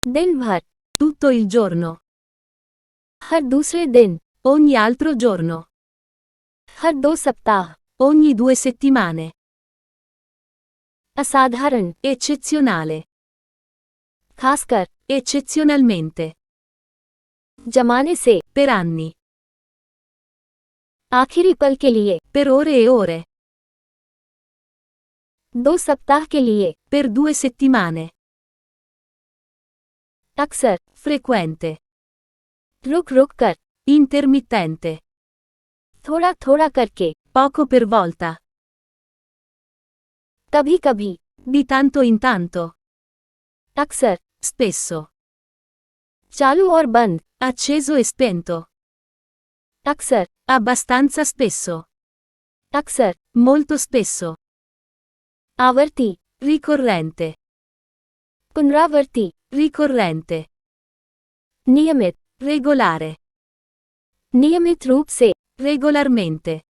दिन भर, tutto il giorno, हर दूसरे दिन, ogni altro giorno, हर 2 सप्ताह, ogni 2 settimane, असाधारण, eccezionale, खासकर, eccezionalmente, जमाने से, per anni, आखिरी पल के लिए, per ore e ore, 2 सप्ताह के लिए, per 2 settimane, अक्सर, frequente, रुक रुक कर, intermittente, थोड़ा थोड़ा करके, poco per volta, कभी कभी, di tanto in tanto, अक्सर, spesso, चालू और बंद, acceso e spento, अक्सर, abbastanza spesso, अक्सर, molto spesso, आवर्ती, ricorrente, पुनरावर्ती, ricorrente, नियमित, regolare, नियमित रूप से, regolarmente,